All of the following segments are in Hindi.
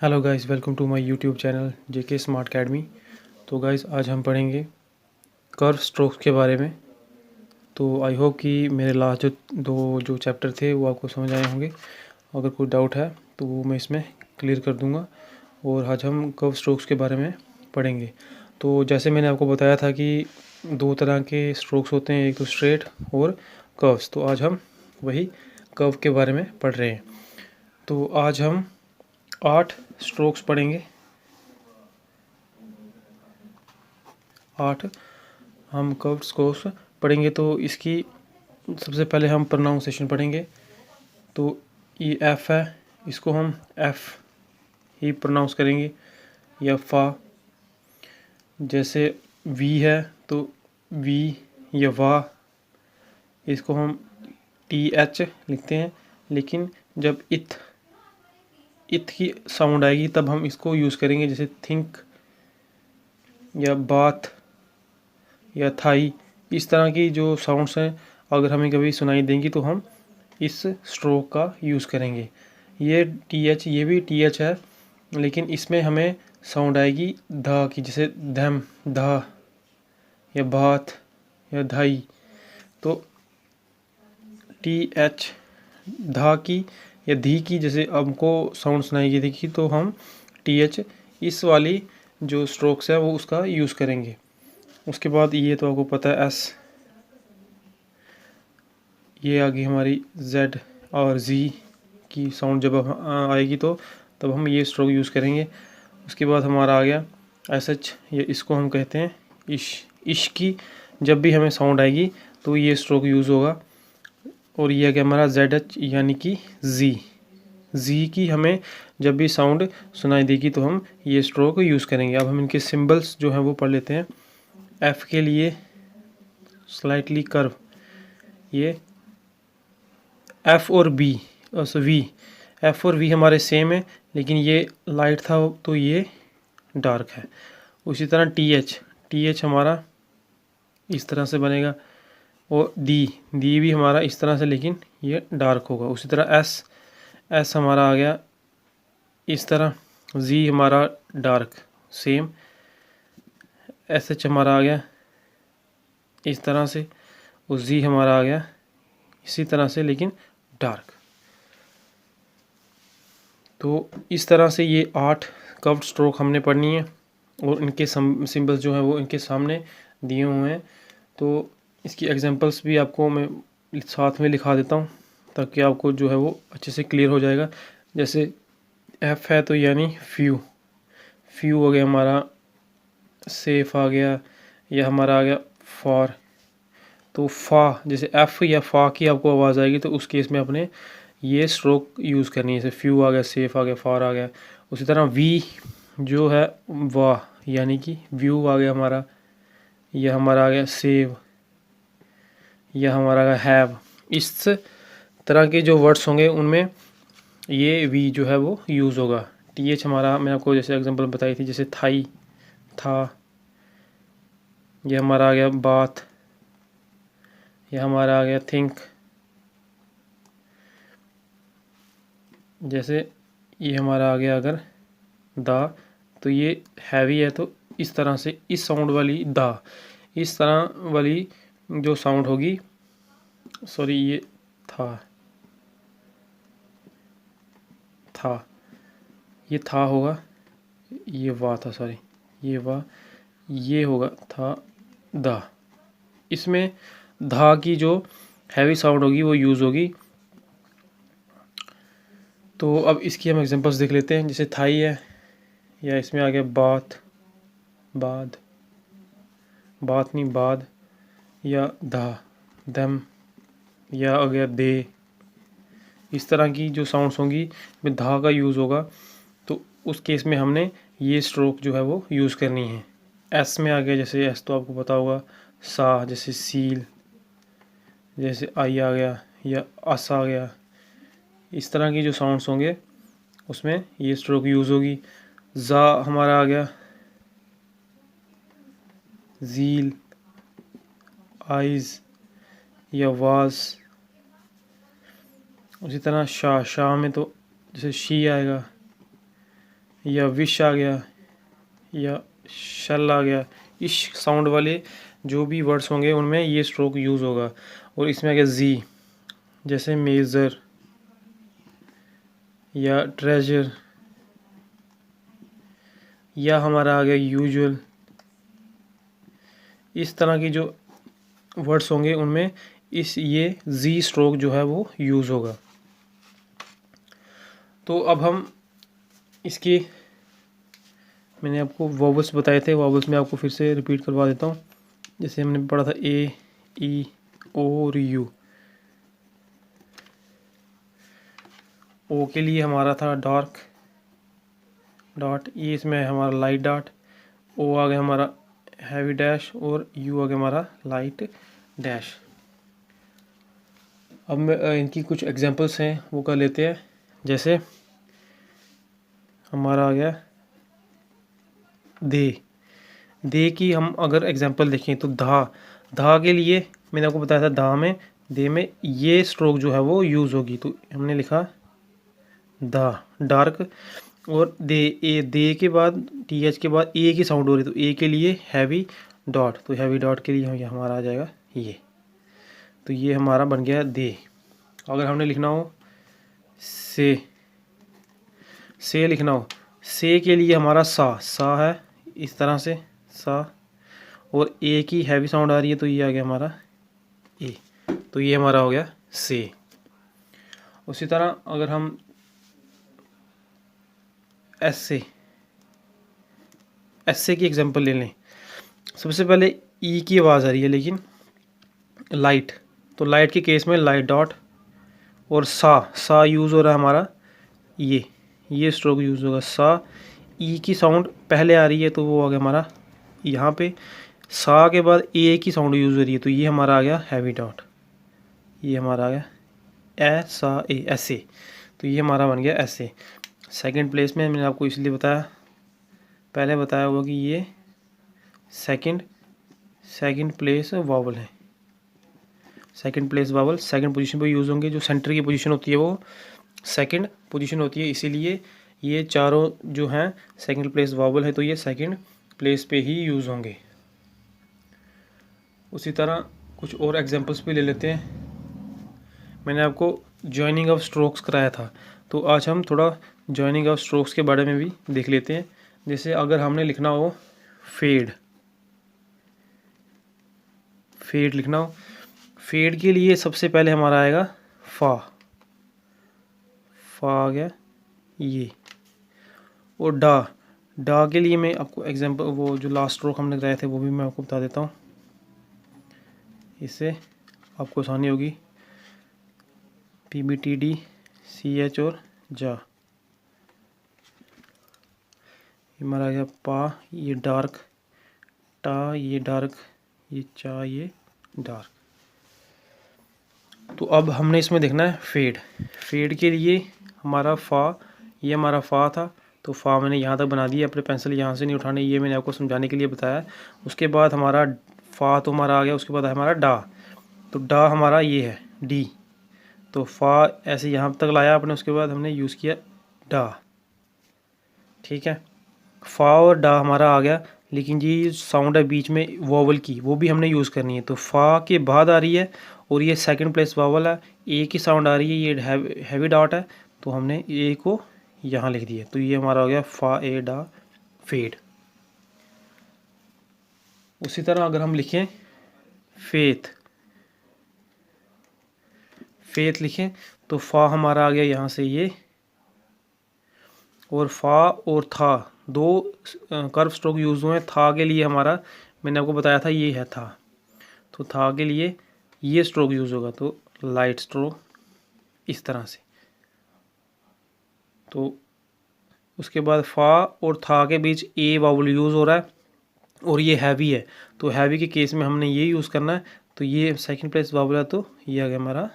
Hello guys, welcome to my YouTube channel JK smart academy. तो गाइस, आज हम पढ़ेंगे कर्व स्ट्रोक्स के बारे में। तो आई होप कि मेरे लास्ट जो चैप्टर थे वो आपको समझ आए होंगे। अगर कोई डाउट है तो वो मैं इसमें क्लियर कर दूंगा। और आज हम कर्व स्ट्रोक्स के बारे में पढ़ेंगे। तो जैसे मैंने आपको बताया था कि दो तरह के स्ट्रोक्स होते हैं, एक तो स्ट्रेट और कर्व्स। तो आज हम वही कर्व के बारे में पढ़ रहे हैं। तो आज हम 8 स्ट्रोक्स पढ़ेंगे। 8 हम कर्व्स को पढ़ेंगे। तो इसकी सबसे पहले हम प्रोनाउंसिएशन पढ़ेंगे। तो ये एफ़ है, इसको हम एफ़ ही प्रोनाउंस करेंगे या फा। जैसे वी है तो वी या वाह, इसको हम टी एच लिखते हैं। लेकिन जब इथ इथ की साउंड आएगी तब हम इसको यूज़ करेंगे, जैसे थिंक या बाथ या थाई। इस तरह की जो साउंड्स हैं अगर हमें कभी सुनाई देंगी तो हम इस स्ट्रोक का यूज़ करेंगे। ये टी एच, ये भी टी एच है, लेकिन इसमें हमें साउंड आएगी धा की, जैसे धम, धा या बात या धाई। तो टी एच धा की या धी की जैसे हमको साउंड सुनाई देगी तो हम टी एच इस वाली जो स्ट्रोक्स है वो उसका यूज़ करेंगे। उसके बाद ये तो आपको पता है एस, ये आ गई हमारी जेड और जी की साउंड जब आएगी तो तब हम ये स्ट्रोक यूज़ करेंगे। उसके बाद हमारा आ गया एस एच, ये इसको हम कहते हैं इश। इश की जब भी हमें साउंड आएगी तो ये स्ट्रोक यूज़ होगा। और ये आ गया हमारा जेड एच यानी कि जी। जी की हमें जब भी साउंड सुनाई देगी तो हम ये स्ट्रोक यूज़ करेंगे। अब हम इनके सिंबल्स जो हैं वो पढ़ लेते हैं। एफ़ के लिए स्लाइटली कर्व, ये एफ़ और बी वी, एफ़ और वी हमारे सेम है, लेकिन ये लाइट था तो ये डार्क है। उसी तरह टी एच हमारा इस तरह से बनेगा। और डी भी हमारा इस तरह से, लेकिन ये डार्क होगा। उसी तरह एस हमारा आ गया इस तरह। जी हमारा डार्क सेम। एस एच हमारा आ गया इस तरह से। और जी हमारा आ गया इसी तरह से, लेकिन डार्क। तो इस तरह से ये 8 कर्व्ड स्ट्रोक हमने पढ़नी है और इनके सिंबल्स जो हैं वो इनके सामने दिए हुए हैं। तो इसकी एग्जांपल्स भी आपको मैं साथ में लिखा देता हूँ ताकि आपको जो है वो अच्छे से क्लियर हो जाएगा। जैसे एफ है तो यानी फ्यू हो गया हमारा, सेफ आ गया, या हमारा आ गया फॉर। तो फा, जैसे एफ़ या फा की आपको आवाज़ आएगी तो उस केस में अपने ये स्ट्रोक यूज़ करनी है। जैसे फ्यू आ गया, सेफ आ गया, फार आ गया। उसी तरह वी जो है वाह यानी कि व्यू आ गया हमारा, यह हमारा आ गया सेव, यह हमारा आ गया हैव। इस तरह के जो वर्ड्स होंगे उनमें ये वी जो है वो यूज़ होगा। टी एच हमारा मैंने आपको जैसे एग्जांपल बताई थी, जैसे थाई था, यह हमारा आ गया बाथ, यह हमारा आ गया थिंक। जैसे ये हमारा आ गया अगर दा, तो ये हैवी है तो इस तरह से इस साउंड वाली दा, इस तरह वाली जो साउंड होगी, सॉरी ये था था ये था होगा, ये वाह था, सॉरी ये वाह, ये होगा था दा। इसमें धा की जो हैवी साउंड होगी वो यूज़ होगी। तो अब इसकी हम एग्जांपल्स देख लेते हैं। जैसे थाई है, या इसमें आ गया बात, बाद, बात नहीं बाद, या धा, दम, या आ गया दे। इस तरह की जो साउंड्स होंगी में धा का यूज़ होगा, तो उस केस में हमने ये स्ट्रोक जो है वो यूज़ करनी है। एस में आ गया, जैसे एस तो आपको पता होगा, सा, जैसे सील, जैसे आई आ गया, या अस आ गया। इस तरह की जो साउंड्स होंगे उसमें ये स्ट्रोक यूज़ होगी। जा हमारा आ गया, जील, आइज़, या वाज। उसी तरह शाह में तो जैसे शी आएगा, या विश आ गया या शल आ गया, इस साउंड वाले जो भी वर्ड्स होंगे उनमें ये स्ट्रोक यूज़ होगा। और इसमें आ गया जी, जैसे मेज़र या ट्रेजर, या हमारा आ गया यूजुअल। इस तरह की जो वर्ड्स होंगे उनमें ये जी स्ट्रोक जो है वो यूज़ होगा। तो अब हम इसकी, मैंने आपको वॉवल्स बताए थे, वॉवल्स में आपको फिर से रिपीट करवा देता हूँ। जैसे हमने पढ़ा था ए, ई, ओ और यू। ओ के लिए हमारा था डार्क डॉट, ई इसमें हमारा लाइट डॉट, ओ आ गया हमारा हैवी डैश और यू आ गया हमारा लाइट डैश। अब मैं इनकी कुछ एग्जांपल्स हैं वो कर लेते हैं। जैसे हमारा आ गया दे की हम अगर एग्जांपल देखें तो धा के लिए मैंने आपको बताया था दे में ये स्ट्रोक जो है वो यूज़ होगी। तो हमने लिखा दा डार्क, और दे के बाद टी एच के बाद ए की साउंड हो रही, तो ए के लिए हैवी डॉट, तो हैवी डॉट के लिए हमारा आ जाएगा ये। तो ये हमारा बन गया दे। अगर हमने लिखना हो से लिखना हो, से के लिए हमारा सा है इस तरह से सा, और ए की हैवी साउंड आ रही है तो ये आ गया हमारा ए। तो ये हमारा हो गया से। उसी तरह अगर हम एस से की एग्जांपल ले लें, सबसे पहले ई की आवाज़ आ रही है लेकिन लाइट, तो लाइट के केस में लाइट डॉट और सा यूज़ हो रहा है हमारा, ये स्ट्रोक यूज़ होगा सा। ई की साउंड पहले आ रही है तो वो आ गया हमारा यहाँ पे, सा के बाद ए की साउंड यूज़ हो रही है तो ये हमारा आ गया हैवी डॉट, ये हमारा आ गया ए सा ए ऐसे। तो ये हमारा बन गया ऐसे। सेकंड प्लेस में मैंने आपको इसलिए बताया, पहले बताया हुआ कि ये सेकंड प्लेस वावल है। Second place vowel second position पे यूज़ होंगे। जो सेंटर की पोजीशन होती है वो सेकंड पोजीशन होती है, इसीलिए ये चारों जो हैं सेकंड प्लेस वावल है तो ये सेकंड प्लेस पे ही यूज़ होंगे। उसी तरह कुछ और एग्जांपल्स भी ले लेते हैं। मैंने आपको जॉइनिंग ऑफ स्ट्रोक्स कराया था, तो आज हम थोड़ा जॉइनिंग ऑफ स्ट्रोक्स के बारे में भी देख लेते हैं। जैसे अगर हमने लिखना हो फेड लिखना हो, फेड के लिए सबसे पहले हमारा आएगा फा आ गया ये, और डा के लिए मैं आपको एग्जांपल वो जो लास्ट स्ट्रोक हमने कराए थे वो भी मैं आपको बता देता हूँ, इससे आपको आसानी होगी। PBTD CH और जा, ये हमारा गया पा, ये डार्क टा, ये डार्क, ये चा, ये डार्क। तो अब हमने इसमें देखना है फेड के लिए हमारा ये हमारा फा था, तो फा मैंने यहाँ तक बना दिया, अपने पेंसिल यहाँ से नहीं उठाने, ये मैंने आपको समझाने के लिए बताया। उसके बाद हमारा फा तो हमारा आ गया, उसके बाद हमारा डा, तो डा हमारा ये है डी, तो फा ऐसे यहाँ तक लाया आपने, उसके बाद हमने यूज़ किया डा, ठीक है। फा और डा हमारा आ गया, लेकिन ये साउंड है बीच में वोवल की, वो भी हमने यूज़ करनी है। तो फा के बाद आ रही है और ये सेकंड प्लेस वावल है, ए की साउंड आ रही है, ये हैवी डॉट है, तो हमने ए को यहाँ लिख दिया, तो ये हमारा हो गया फा ए डा फेड। उसी तरह अगर हम लिखें फेथ लिखें, तो फा हमारा आ गया यहाँ से ये, और फा और था दो कर्व स्ट्रोक यूज़ हुए हैं। था के लिए हमारा मैंने आपको बताया था ये है था, तो था के लिए ये स्ट्रोक यूज़ होगा, तो लाइट स्ट्रोक इस तरह से। तो उसके बाद फा और था के बीच ए वावल यूज़ हो रहा है, और ये हैवी है, तो हैवी के केस में हमने ये यूज़ करना है। तो ये सेकंड प्लेस वावल है, तो ये आ गया हमारा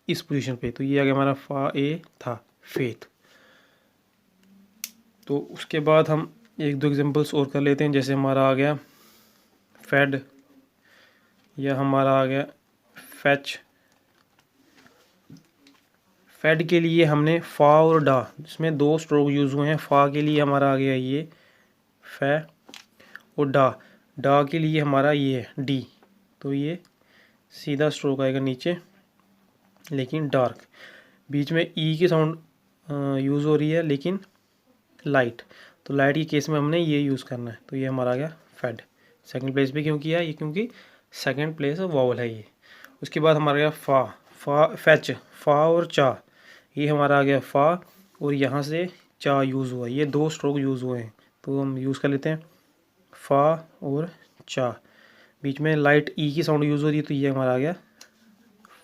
इस पोजीशन पे, तो ये आ गया हमारा फा ए था फेथ। तो उसके बाद हम एक दो एग्जांपल्स और कर लेते हैं। जैसे हमारा आ गया फेड, या हमारा आ गया फेड के लिए हमने फा और डा, इसमें 2 स्ट्रोक यूज़ हुए हैं। फा के लिए हमारा आ गया ये फे, और डा के लिए हमारा ये है डी। तो ये सीधा स्ट्रोक आएगा नीचे, लेकिन डार्क। बीच में ई की साउंड यूज़ हो रही है लेकिन लाइट, तो लाइट के केस में हमने ये यूज़ करना है। तो ये हमारा आ गया फेड। सेकंड प्लेस पे क्यों किया? ये क्योंकि सेकंड प्लेस वॉवल है ये। उसके बाद हमारा गया फैच, फा और चा। ये हमारा आ गया फा, और यहाँ से चा यूज़ हुआ, ये 2 स्ट्रोक यूज़ हुए हैं। तो हम यूज़ कर लेते हैं फा और चा। बीच में लाइट ई की साउंड यूज़ हो रही है, तो ये हमारा आ गया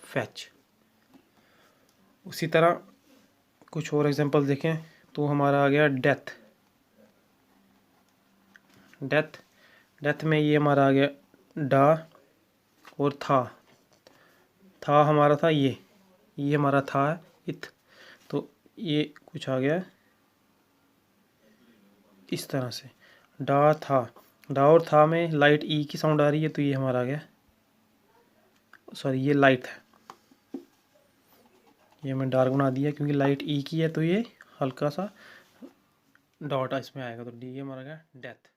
फैच। उसी तरह कुछ और एग्जांपल देखें तो हमारा आ गया डेथ। डेथ में ये हमारा आ गया डा और था हमारा था ये हमारा था है इथ। तो ये कुछ आ गया इस तरह से, डा और था में लाइट ई की साउंड आ रही है, तो ये हमारा आ गया, सॉरी ये लाइट है, ये मैं डार्क बना दिया क्योंकि लाइट ई की है, तो ये हल्का सा डॉट इसमें आएगा। तो डी हमारा गया डेथ।